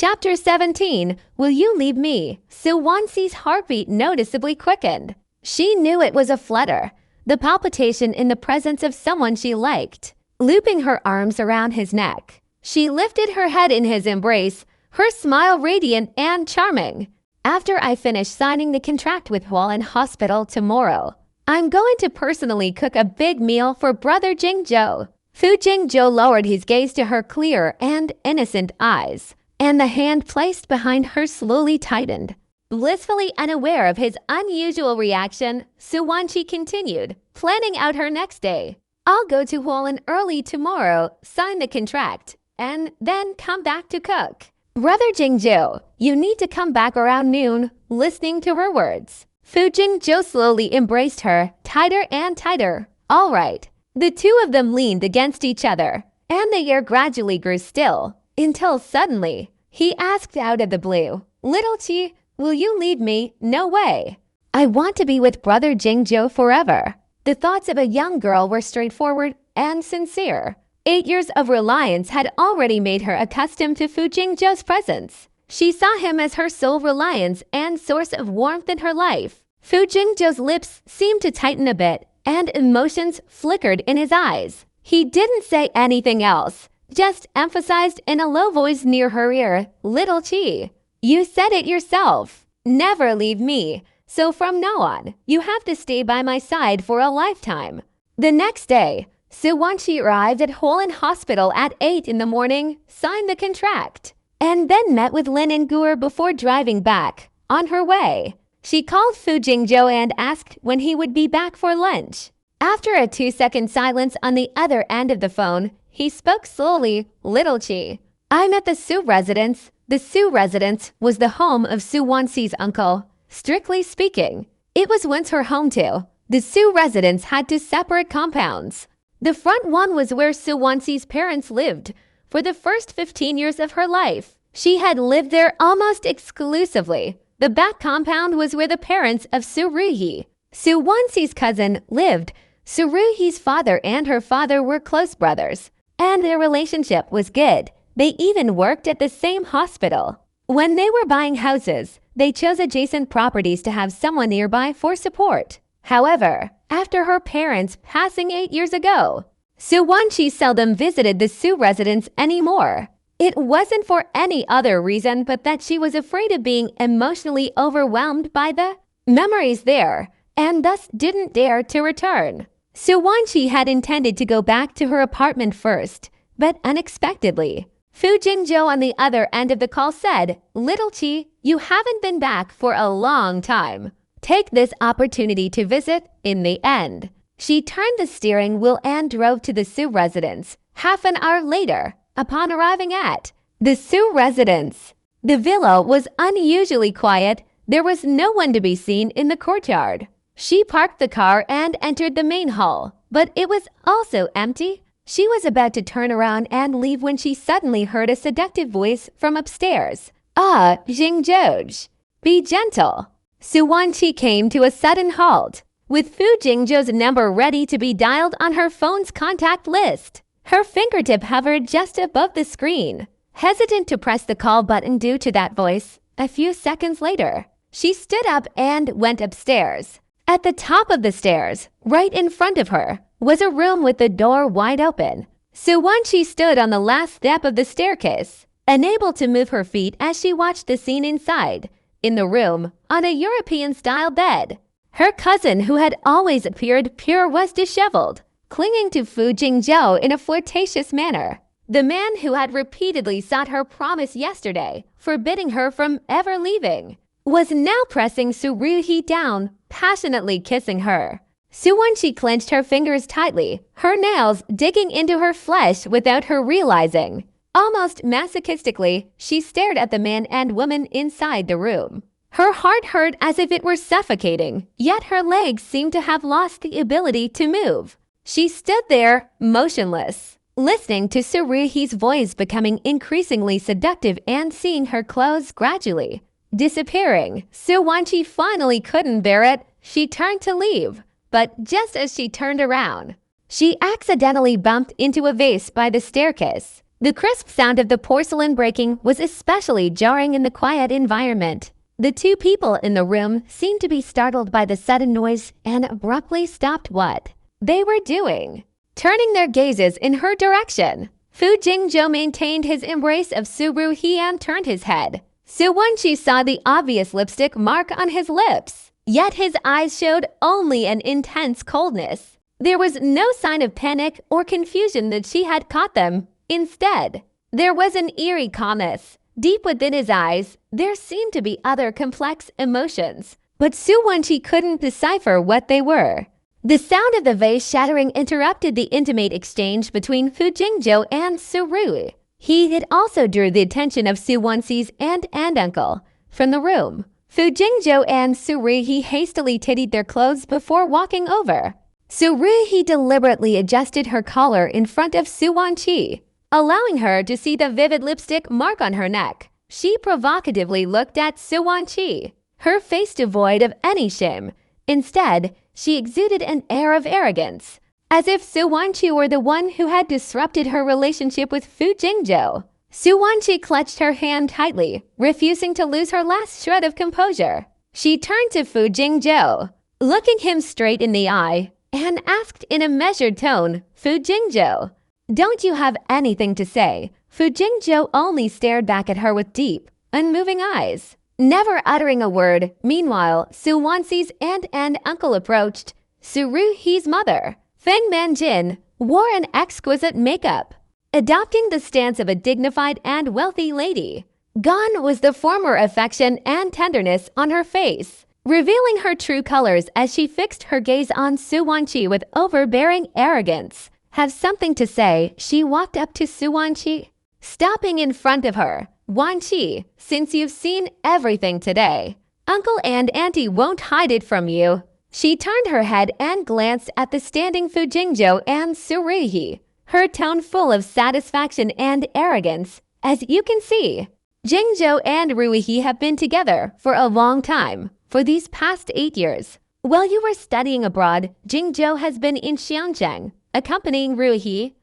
Chapter 17. Will you leave me? Su Wan Ci's heartbeat noticeably quickened. She knew it was a flutter, the palpitation in the presence of someone she liked. Looping her arms around his neck, she lifted her head in his embrace, her smile radiant and charming. After I finish signing the contract with Hualin Hospital tomorrow, I'm going to personally cook a big meal for Brother Jing Zhou. Fu Jing Zhou lowered his gaze to her clear and innocent eyes, and the hand placed behind her slowly tightened. Blissfully unaware of his unusual reaction, Su Wan Ci continued, planning out her next day. I'll go to Hualin early tomorrow, sign the contract, and then come back to cook. Brother Jing Zhou, you need to come back around noon, listening to her words. Fu Jing Zhou slowly embraced her, tighter and tighter. All right. The two of them leaned against each other, and the air gradually grew still, until suddenly, he asked out of the blue, Little Qi, will you leave me? No way. I want to be with Brother Jing Zhou forever. The thoughts of a young girl were straightforward and sincere. 8 years of reliance had already made her accustomed to Fu Jing Zhou's presence. She saw him as her sole reliance and source of warmth in her life. Fu Jing Zhou's lips seemed to tighten a bit, and emotions flickered in his eyes. He didn't say anything else, just emphasized in a low voice near her ear, Little Qi, you said it yourself. Never leave me. So from now on, you have to stay by my side for a lifetime. The next day, Su Wan Ci arrived at Hualin Hospital at 8 in the morning, signed the contract, and then met with Lin and Gur before driving back. On her way, she called Fu Jing Zhou and asked when he would be back for lunch. After a 2-second silence on the other end of the phone, he spoke slowly, Little Qi. I'm at the Su residence. The Su residence was the home of Su Wan Ci's uncle. Strictly speaking, it was once her home too. The Su residence had 2 separate compounds. The front one was where Su Wan Ci's parents lived. For the first 15 years of her life, she had lived there almost exclusively. The back compound was where the parents of Su Ruhi, Su Wan Ci's cousin, lived. Su Ruhi's father and her father were close brothers, and their relationship was good. They even worked at the same hospital. When they were buying houses, they chose adjacent properties to have someone nearby for support. However, after her parents passing 8 years ago, Su Wan Ci seldom visited the Su residence anymore. It wasn't for any other reason but that she was afraid of being emotionally overwhelmed by the memories there, and thus didn't dare to return. Su Wan Ci had intended to go back to her apartment first, but unexpectedly, Fu Jing Zhou on the other end of the call said, Little Qi, you haven't been back for a long time. Take this opportunity to visit in the end. She turned the steering wheel and drove to the Su residence. Half an hour later, upon arriving at the Su residence, the villa was unusually quiet. There was no one to be seen in the courtyard. She parked the car and entered the main hall, but it was also empty. She was about to turn around and leave when she suddenly heard a seductive voice from upstairs. Ah, Jing Zhou, be gentle. Su Wan Ci came to a sudden halt, with Fu Jing Zhou's number ready to be dialed on her phone's contact list. Her fingertip hovered just above the screen. Hesitant to press the call button due to that voice, a few seconds later, she stood up and went upstairs. At the top of the stairs, right in front of her, was a room with the door wide open. Su Wan Ci stood on the last step of the staircase, unable to move her feet as she watched the scene inside. In the room, on a European-style bed, her cousin, who had always appeared pure, was disheveled, clinging to Fu Jing Zhou in a flirtatious manner. The man who had repeatedly sought her promise yesterday, forbidding her from ever leaving, was now pressing Su Ruhi down, passionately kissing her. Su Wan Ci clenched her fingers tightly, her nails digging into her flesh without her realizing. Almost masochistically, she stared at the man and woman inside the room. Her heart hurt as if it were suffocating, yet her legs seemed to have lost the ability to move. She stood there, motionless, listening to Su Ruhi's voice becoming increasingly seductive and seeing her clothes gradually disappearing. Su Wan Ci finally couldn't bear it. She turned to leave, but just as she turned around, she accidentally bumped into a vase by the staircase. The crisp sound of the porcelain breaking was especially jarring in the quiet environment. The two people in the room seemed to be startled by the sudden noise and abruptly stopped what they were doing, turning their gazes in her direction. Fu Jing Zhou maintained his embrace of Su Ruhi and turned his head. Su Wan Ci saw the obvious lipstick mark on his lips, yet his eyes showed only an intense coldness. There was no sign of panic or confusion that she had caught them. Instead, there was an eerie calmness. Deep within his eyes, there seemed to be other complex emotions, but Su Wan Ci couldn't decipher what they were. The sound of the vase shattering interrupted the intimate exchange between Fu Jing Zhou and Su Ruhi. He also drew the attention of Su Wan Ci's aunt and uncle from the room. Fu Jing Zhou and Su Ruhi hastily tidied their clothes before walking over. Su Ruhi deliberately adjusted her collar in front of Su Wan Ci, allowing her to see the vivid lipstick mark on her neck. She provocatively looked at Su Wan Ci, her face devoid of any shame. Instead, she exuded an air of arrogance, as if Su Wan Ci were the one who had disrupted her relationship with Fu Jing Zhou. Su Wan Ci clutched her hand tightly, refusing to lose her last shred of composure. She turned to Fu Jing Zhou, looking him straight in the eye, and asked in a measured tone, "Fu Jing Zhou, don't you have anything to say?" Fu Jing Zhou only stared back at her with deep, unmoving eyes, never uttering a word. Meanwhile, Su Wan Ci's aunt and uncle approached. Su Ruhi's mother, Feng Manjin, wore an exquisite makeup, adopting the stance of a dignified and wealthy lady. Gone was the former affection and tenderness on her face, revealing her true colors as she fixed her gaze on Su Wan Ci with overbearing arrogance. "Have something to say," she walked up to Su Wan Ci, stopping in front of her. "Wan Ci, since you've seen everything today, Uncle and Auntie won't hide it from you." She turned her head and glanced at the standing Fu Jing Zhou and Su Ruhi, her tone full of satisfaction and arrogance. "As you can see, Jing Zhou and Ruhi have been together for a long time, for these past 8 years. While you were studying abroad, Jing Zhou has been in Xianzheng, accompanying Ruhi